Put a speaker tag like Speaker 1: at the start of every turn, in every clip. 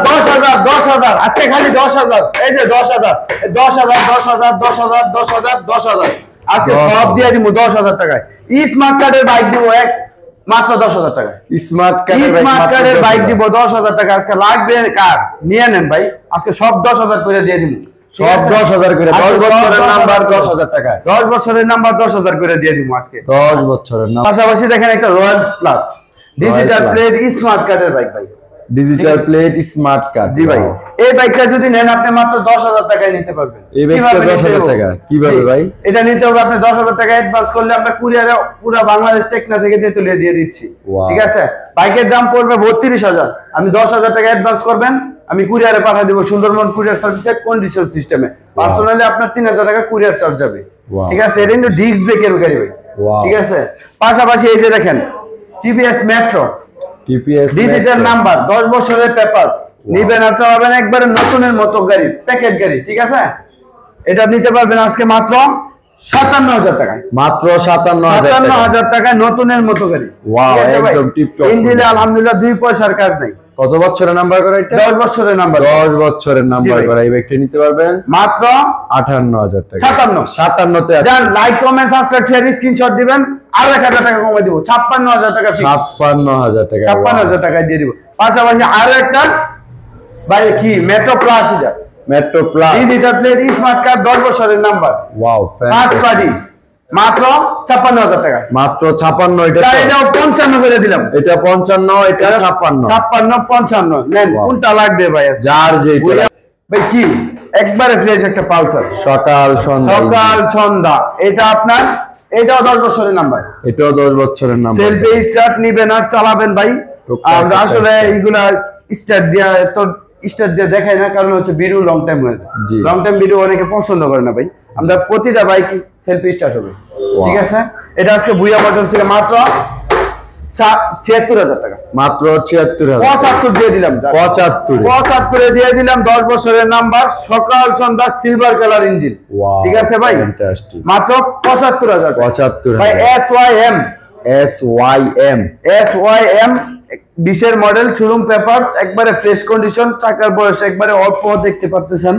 Speaker 1: 10,000 আজকে খালি 10,000 এই যে 10,000 আজকে সব দিয়ে দিব 10,000 টাকায় স্মার্ট কার্ডের বাইক দিব এক মাত্র 10,000 টাকা
Speaker 2: স্মার্ট
Speaker 1: কার্ডের বাইক দিব 10,000 টাকা আজকে লাগবে কার নিয়ে নেন ভাই আজকে সব 10,000 করে দিয়ে দিব
Speaker 2: সব 10,000 করে 10 বছরের নাম্বার 10,000 টাকা
Speaker 1: 10 বছরের নাম্বার 10,000 করে দিয়ে দিব আজকে
Speaker 2: 10 বছরের নাম্বার
Speaker 1: পাশাপাশি দেখেন একটা royal plus digital plate smart কার্ডের বাইক ভাই
Speaker 2: ডিজিটাল প্লেট স্মার্ট কার্ড
Speaker 1: জি ভাই এই বাইকটা যদি নেন আপনি মাত্র 10,000 টাকায় নিতে পারবেন
Speaker 2: এই বাইকটা 10,000 টাকা কিভাবে ভাই
Speaker 1: এটা নিতে হবে আপনি 10,000 টাকা অ্যাডভান্স করলে আমরা কুরিয়ারে পুরো বাংলাদেশ টেকনা থেকে তুলে দিয়ে দিচ্ছি ঠিক আছে বাইকের দাম পড়বে 32,000 আমি 10,000 টাকা অ্যাডভান্স করবেন আমি কুরিয়ারে পাঠিয়ে দেব সুন্দরবন কুরিয়ার সার্ভিসে কন্ডিশন সিস্টেমে পার্সোনালি আপনার 3,000 টাকা কুরিয়ার চার্জ যাবে ঠিক আছে এটা কিন্তু ডিস্ক ব্রেকের গাড়ি ভাই ঠিক আছে পাশাপাশি এই যে দেখেন টিভিএস মেট্রো ডিজিটাল নাম্বার 10 বছরের পেপারস নিবেন আর চালাবেন একবারে নতুনের মতো গাড়ি প্যাকেট গাড়ি ঠিক আছে এটা নিতে পারবেন আজকে মাত্র 57,000 টাকা
Speaker 2: মাত্র 57,000
Speaker 1: টাকা নতুনের মতো গাড়ি
Speaker 2: ওয়াও একদম টিপটপ
Speaker 1: ইঞ্জিনে আলহামদুলিল্লাহ 2 পয়সার কাজ নাই
Speaker 2: কত বছরের নাম্বার করা এটা
Speaker 1: 10 বছরের নাম্বার
Speaker 2: 10 বছরের নাম্বার করা এই বাইকটা নিতে পারবেন
Speaker 1: মাত্র
Speaker 2: 58,000 টাকা
Speaker 1: 57
Speaker 2: তে
Speaker 1: জান like comment subscribe share screenshot দিবেন আর 1,000 টাকা কমাই দিব 56,000 টাকা
Speaker 2: 56,000 টাকা
Speaker 1: 56,000 টাকা দিয়ে দিব পাশাপাশি আরো একটা ভাই কি মেট্রো প্লাস এটা
Speaker 2: metro plus
Speaker 1: digital plate smart card 10 বছরের নাম্বার
Speaker 2: ওয়াও
Speaker 1: ফার্স্ট পার্টি মাত্র 56,000 টাকা
Speaker 2: মাত্র 56 এটা
Speaker 1: এটাও 55 করে দিলাম
Speaker 2: এটা 55 এটা
Speaker 1: 55 নেন কোনটা লাগবে ভাই
Speaker 2: যার যেটা
Speaker 1: ভাই কি একবারে ফ্রেশ একটা পালসার
Speaker 2: সকাল
Speaker 1: সন্ধ্যা এটা আপনার এটাও 10 বছরের নাম্বার
Speaker 2: এটাও 10 বছরের নাম্বার
Speaker 1: সেলফি স্টার্ট নিবেন আর চালাবেন ভাই আমরা আসলে এইগুলা স্টার্ট দিয়ে দেখাই না কারণ হচ্ছে ভিডিও লং টাইম হয়ে যায় লং টাইম ভিডিও অনেকে পছন্দ করে না ভাই আমরা প্রতিটা বাইক সেলফি স্টার্ট হবে ঠিক আছে এটা আজকে বুইয়া মোটরস থেকে মাত্র 76,000 টাকা
Speaker 2: মাত্র 76,000
Speaker 1: 75 দিয়ে দিলাম 75 দিয়ে দিলাম 10 বছরের নাম্বার সকাল সন্ধ্যা সিলভার কালার ইঞ্জিন ঠিক আছে ভাই মাত্র 75,000 ভাই SYM 20 এর মডেল শোরুম পেপারস একবারে ফ্রেশ কন্ডিশন চাকার বয়স একবারে অল্প দেখতে পারতেছেন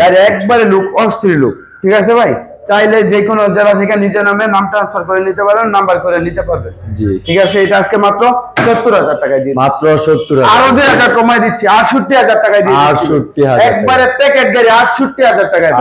Speaker 1: গাড়ি একবারে লুক অস্থির লুক ঠিক আছে ভাই চাইলে যে কোনো জেলা থেকে নিজের নামে নাম ট্রান্সফার করে নিতে পারেন নাম্বার করে নিতে পারবেন জি ঠিক আছে এটা আজকে মাত্র 70,000 টাকায় দিয়ে
Speaker 2: মাত্র 70,000
Speaker 1: আরো 2,000 কমাই দিচ্ছি 68,000 টাকায় দিয়ে
Speaker 2: 68,000
Speaker 1: একবারে প্যাকেট গাড়ি 68,000 টাকায়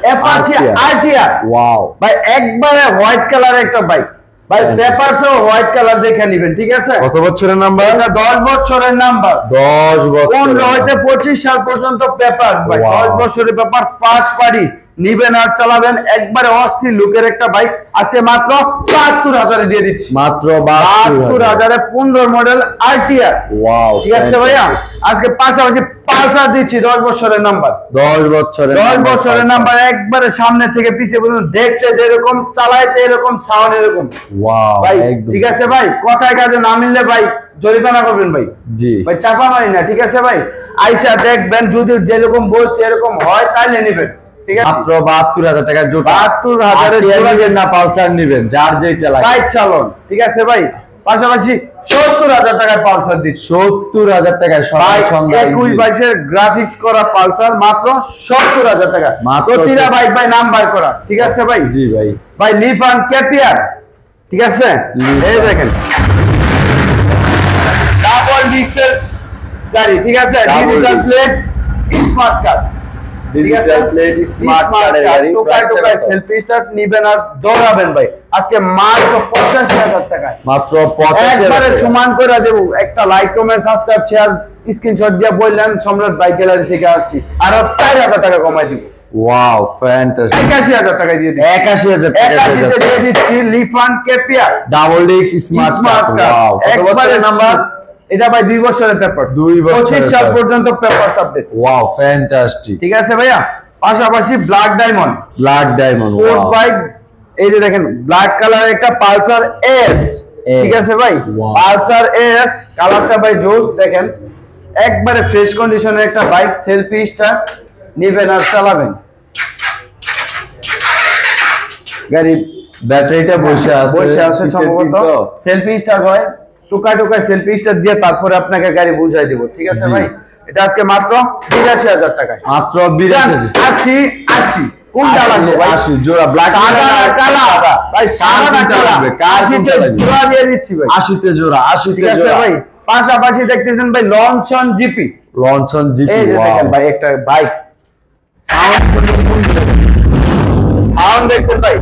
Speaker 1: অ্যাপাচি আরটিআর ওয়াও ভাই একবারে হোয়াইট কালার একটা বাইক ভাই পেপারসও হোয়াইট কালার দেখে নেবেন ঠিক আছে
Speaker 2: কত বছরের নাম্বার
Speaker 1: এটা 10 বছরের নাম্বার
Speaker 2: 10 বছর
Speaker 1: 15 হইতে 25 সাল পর্যন্ত পেপার ভাই 10 বছরের পেপার ফার্স্ট পার্টি নিবেন আর চালাবেন একবারে অস্থির লুকের একটা বাইক আজকে মাত্র 72,000 এ দিয়ে দিচ্ছি
Speaker 2: মাত্র
Speaker 1: 72,000 এ 15 মডেল আরটিআর
Speaker 2: ওয়াও
Speaker 1: ঠিক আছে ভাইয়া আজকে পাশাপাশি পালসার দিচ্ছি 10 বছরের নাম্বার
Speaker 2: 10 বছরের
Speaker 1: নাম্বার একবারে সামনে থেকে পিছে পর্যন্ত দেখতে যেরকম চালাইতে এরকম সাউন্ড এরকম
Speaker 2: ওয়াও
Speaker 1: ভাই ঠিক আছে ভাই কথায় কাজে না মিললে ভাই জরিমানা করবেন ভাই জি ভাই চাপা মারি না ঠিক আছে ভাই আইসা দেখবেন যদি যেরকম বলছে এরকম হয় তাহলে নেবেন ঠিক আছে
Speaker 2: মাত্র 72,000 টাকা জোড়া
Speaker 1: 72,000 এর জোড়া
Speaker 2: না পালসার নেবেন যার যেটা লাগে
Speaker 1: বাইক চালান ঠিক আছে ভাই পাশাপাশি 70,000 টাকার পালসার দিচ্ছি
Speaker 2: 70,000 টাকায় সবাই সঙ্গে
Speaker 1: 21 এর গ্রাফিক্স করা পালসার মাত্র 70,000 টাকা প্রতিটা বাইক ভাই নাম্বার করা ঠিক আছে ভাই
Speaker 2: জি ভাই
Speaker 1: ভাই লিফান ক্যাপিয়ার ঠিক আছে এই দেখেন ডাবল ডিক্সেল গাড়ি ঠিক আছে digital plate smart card
Speaker 2: digital plate smart কার্ডের গাড়ি
Speaker 1: টোকাই সেলফি স্টার্ট নিবেন আর দৌড়াবেন ভাই আজকে মাত্র 85,000 টাকা
Speaker 2: মাত্র 85,000
Speaker 1: একবারে সমান করে দেব একটা like comment subscribe share screenshot দিয়ে বললেন সম্রাট বাইক গ্যালারি থেকে আসছি আর 4,000 টাকা কমাই দিব
Speaker 2: ওয়াও ফ্যান্টাস্টিক
Speaker 1: 81,000 টাকা দিয়ে দিচ্ছি
Speaker 2: 81,000 টাকা
Speaker 1: দিয়ে দিচ্ছি লিফান কেপিয়ার
Speaker 2: ডাবল ডিক্স স্মার্ট কার্ড ওয়াও
Speaker 1: একবারে নাম্বার এটা ভাই 2 বছরের পেপার 25 সাল পর্যন্ত পেপারস আপডেট
Speaker 2: ওয়াও ফ্যান্টাস্টিক
Speaker 1: ঠিক আছে ভাইয়া পাশাপাশি ব্ল্যাক ডায়মন্ড স্পোর্টস বাইক এই যে দেখেন ব্ল্যাক কালার একটা পালসার এস ঠিক আছে ভাই পালসার এস কালারটা ভাই জোস দেখেন একবারে ফ্রেশ কন্ডিশনের একটা বাইক সেলফি স্টার নিবেন আর চালাবেন গাড়ি
Speaker 2: ব্যাটারিটা বসে আছে
Speaker 1: সম্ভবত সেলফি স্টার হয় টুকা টুকা সেলফি স্টার দিয়ে তারপরে আপনাকে গাড়ি বুঝাই দিব, ঠিক আছে
Speaker 2: জি।
Speaker 1: ভাই? এটা আজকে মাত্র ৮২,০০০ টাকায়।
Speaker 2: মাত্র ৮২,০০০।
Speaker 1: ৮০ ৮০ কোনটা লাগবে ভাই?
Speaker 2: ৮০ জোড়া ব্ল্যাক
Speaker 1: সাদা না কালা? ভাই সাদা না কালা? ৮০ তে জোড়া দিয়ে দিচ্ছি ভাই।
Speaker 2: ৮০ তে জোড়া, ৮০
Speaker 1: ঠিক
Speaker 2: তে
Speaker 1: আছে
Speaker 2: জোড়া।
Speaker 1: ভাই? পাশাপাশি দেখতেছেন ভাই লঞ্চন জিপি।
Speaker 2: লঞ্চন জিপি,
Speaker 1: এই যে
Speaker 2: ওয়াও।
Speaker 1: দেখেন ভাই একটা বাইক সাউন্ড দেখছেন ভাই,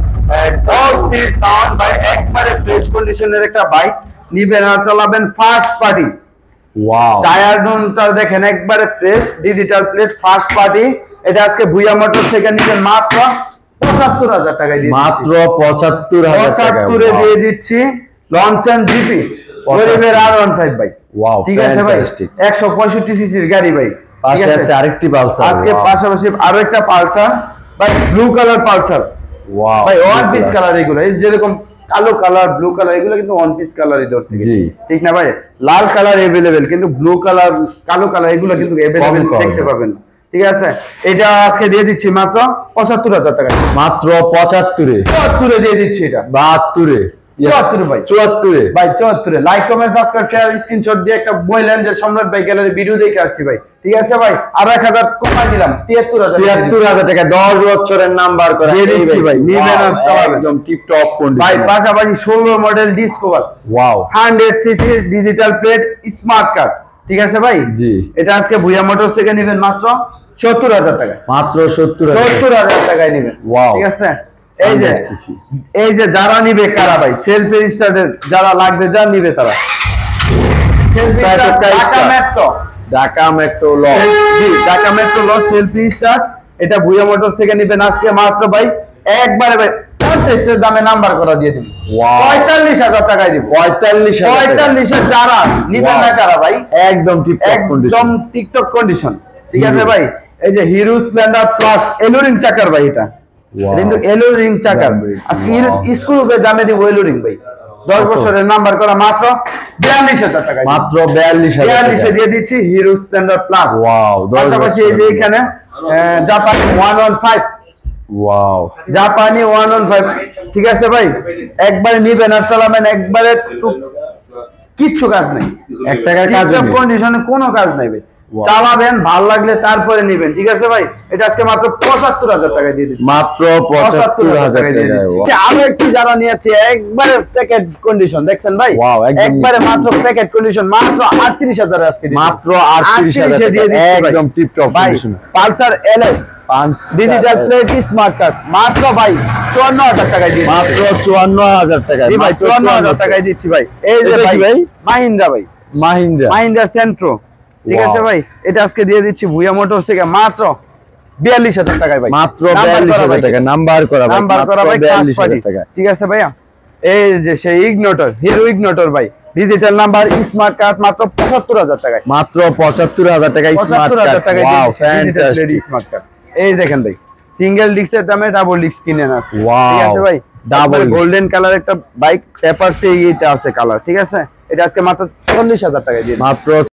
Speaker 1: অস্থির সাউন্ড ভাই, একবারে ফ্রেশ কন্ডিশনের একটা বাইক নিবেন আর চালাবেন ফার্স্ট পার্টি।
Speaker 2: ওয়াও।
Speaker 1: টায়ার ডোনটা দেখেন একবারে fresh, digital plate, first party. এটা আজকে ভুইয়া মোটর থেকে নিবেন মাত্র ৭৫,০০০ টাকায় দিয়ে
Speaker 2: মাত্র ৭৫,০০০ টাকা।
Speaker 1: ৭৫ দিয়ে দিচ্ছি লঞ্চন জিপি গরিবের R15 ভাই।
Speaker 2: ওয়াও,
Speaker 1: ঠিক আছে ভাই?
Speaker 2: fantastic।
Speaker 1: ১৬৫ সিসির গাড়ি ভাই।
Speaker 2: পাশে
Speaker 1: ঠিক
Speaker 2: আছে আরেকটি পালসার।
Speaker 1: আজকে পাশাপাশি আরো একটা পালসার ভাই, ব্লু কালার পালসার
Speaker 2: ওয়াও
Speaker 1: ভাই, ওয়ান পিস কালার এগুলো। এই যেরকম কালো কালার, ব্লু কালার, এগুলো কিন্তু ওয়ান পিস কালারই ধর থেকে,
Speaker 2: জি।
Speaker 1: ঠিক না ভাই? লাল কালার अवेलेबल, কিন্তু ব্লু কালার, কালো কালার এগুলো কিন্তু अवेलेबल
Speaker 2: পাওয়া
Speaker 1: দেখতে
Speaker 2: যায়।
Speaker 1: পাবেন না, ঠিক আছে? এটা আজকে দিয়ে দিচ্ছি মাত্র ৭৫,০০০ টাকা।
Speaker 2: মাত্র ৭৫ এ।
Speaker 1: ৭৪ দিয়ে দিচ্ছি এটা।
Speaker 2: ৭২ এ।
Speaker 1: ৭৪ ভাই।
Speaker 2: ৭৪ এ।
Speaker 1: ভাই ৭৪ like comment subscribe share screenshot দিয়ে একটা বললেন যে সম্রাট ভাই গ্যালারি ভিডিও দেখে আসছি ভাই, ঠিক আছে ভাই? আর ১০০০ কমাই দিলাম, ৭৩,০০০।
Speaker 2: ৭৩,০০০ টাকা, ১০ বছরের নাম্বার করা
Speaker 1: দিয়ে দিচ্ছি ভাই, নিবেন আর চালাবেন।
Speaker 2: একদম টিপ টপ
Speaker 1: ভাই
Speaker 2: কন্ডিশন।
Speaker 1: পাশাপাশি ১৬ model discover
Speaker 2: wow.
Speaker 1: 100 CC digital plate smart card, ঠিক আছে ভাই?
Speaker 2: জি।
Speaker 1: এটা আজকে ভুইয়া মোটরস থেকে নেবেন মাত্র ৭০,০০০ টাকা।
Speaker 2: মাত্র ৭০,০০০ টাকা।
Speaker 1: ৭০,০০০ টাকায় নেবেন,
Speaker 2: Wow.
Speaker 1: ঠিক আছে? এই যে
Speaker 2: 100 cc
Speaker 1: এই যে যারা নিবে কারা ভাই, সেলফি স্টার্টের যারা লাগবে, যা নিবে তারা selfie
Speaker 2: Private
Speaker 1: start
Speaker 2: car
Speaker 1: Dhaka
Speaker 2: start।
Speaker 1: Metro,
Speaker 2: Dhaka metro ল।
Speaker 1: জি ঢাকা মেট্রো ল সেলফি স্টার্ট। এটা ভুইয়া মোটরস থেকে নেবেন আজকে মাত্র ভাই একবারে ভাই টেস্টের দামে নাম্বার করা দিয়ে দিন।
Speaker 2: Wow.
Speaker 1: ৪৫,০০০ টাকায় দিব।
Speaker 2: ৪৫,০০০ টাকা।
Speaker 1: ৪৫ যারা নিবেন না কারা ভাই,
Speaker 2: একদম টিপ টপ
Speaker 1: একদম
Speaker 2: কন্ডিশন।
Speaker 1: টিকটক কন্ডিশন, ঠিক আছে
Speaker 2: Hero।
Speaker 1: ভাই? এই যে হিরো স্প্লেন্ডার প্লাস এলোরিং চাকার ভাই, এটা
Speaker 2: Wow.
Speaker 1: কিন্তু এলোরিং চাকার।
Speaker 2: Damn,
Speaker 1: আজকে
Speaker 2: wow.
Speaker 1: স্ক্রুপের দামে দিব এলোরিং ভাই, ১০ বছরের নাম্বার করা মাত্র ৪২,০০০ টাকা।
Speaker 2: মাত্র ৪২,০০০
Speaker 1: ৪২
Speaker 2: টাকা।
Speaker 1: দিয়ে দিচ্ছি হিরো স্প্লেন্ডার প্লাস।
Speaker 2: Wow, 10
Speaker 1: পাশাপাশি এই যে
Speaker 2: বছরের।
Speaker 1: এখানে জাপানি 115,
Speaker 2: ওয়াও।
Speaker 1: জাপানি 115, ঠিক আছে ভাই? একবারে নিবেন আর চালাবেন, একবারে কিচ্ছু কাজ নাই,
Speaker 2: ১ টাকার কাজ নেই।
Speaker 1: কন্ডিশনে কোনো কাজ নাই ভাই।
Speaker 2: Wow.
Speaker 1: চালাবেন, ভালো লাগলে তারপরে নিবেন, ঠিক আছে ভাই? এটা আজকে মাত্র ৭৫,০০০ টাকায় দিয়ে দিচ্ছি।
Speaker 2: মাত্র ৭৫,০০০
Speaker 1: দিয়ে
Speaker 2: টাকায়।
Speaker 1: দিচ্ছি। আরো একটু যারা নিয়েছে একবারে প্যাকেট কন্ডিশন, দেখছেন ভাই?
Speaker 2: Wow, একদম
Speaker 1: একবারে মাত্র প্যাকেট কন্ডিশন, মাত্র ৩৮,০০০ আজকে দিচ্ছি।
Speaker 2: মাত্র ৩৮,০০০
Speaker 1: দিয়ে
Speaker 2: টাকা।
Speaker 1: দিচ্ছি ভাই।
Speaker 2: একদম টিপ টপ
Speaker 1: ভাই
Speaker 2: condition.
Speaker 1: Pulsar LS digital plate smart card মাত্র ভাই ৫৪,০০০ টাকায় দিয়ে দিচ্ছি।
Speaker 2: মাত্র ৫৪,০০০ টাকা।
Speaker 1: জি ভাই ৫৪,০০০ টাকায় দিচ্ছি ভাই। এই যে
Speaker 2: এটা কি
Speaker 1: ভাই
Speaker 2: ভাই?
Speaker 1: মাহিন্দ্রা ভাই,
Speaker 2: মাহিন্দ্রা।
Speaker 1: মাহিন্দ্রা সেন্ট্রো, ঠিক
Speaker 2: Wow.
Speaker 1: আছে ভাই? এটা আজকে দিয়ে দিচ্ছি ভুইয়া মোটরস থেকে মাত্র ৪২,০০০ টাকায় ভাই।
Speaker 2: মাত্র
Speaker 1: নাম্বার করা
Speaker 2: ৪২,০০০
Speaker 1: ভাই।
Speaker 2: টাকা। নাম্বার করা ভাই।
Speaker 1: নাম্বার করা ভাই,
Speaker 2: মাত্র ৪২,০০০
Speaker 1: 40,০০০
Speaker 2: টাকা।
Speaker 1: ঠিক আছে ভাইয়া? এই যে সেই ইগনোটর, হিরো ইগনোটর ভাই, ডিজিটাল নাম্বার স্মার্ট কার্ড মাত্র ৭৫,০০০ টাকায়।
Speaker 2: মাত্র ৭৫,০০০ টাকা স্মার্ট
Speaker 1: ৭৫,০০০
Speaker 2: কার্ড।
Speaker 1: টাকায়
Speaker 2: wow,
Speaker 1: digital
Speaker 2: fantastic.
Speaker 1: Smart card. এই দেখেন ভাই, সিঙ্গেল ডিস্কের দামে ডাবল ডিস্ক কিনে না,
Speaker 2: Wow,
Speaker 1: ঠিক আছে ভাই?
Speaker 2: double disc।
Speaker 1: গোল্ডেন কালার একটা বাইক পেপারসে এইটা আছে কালার, ঠিক আছে? এটা আজকে মাত্র ৪০,০০০ টাকায় দিয়ে দিচ্ছি।
Speaker 2: মাত্র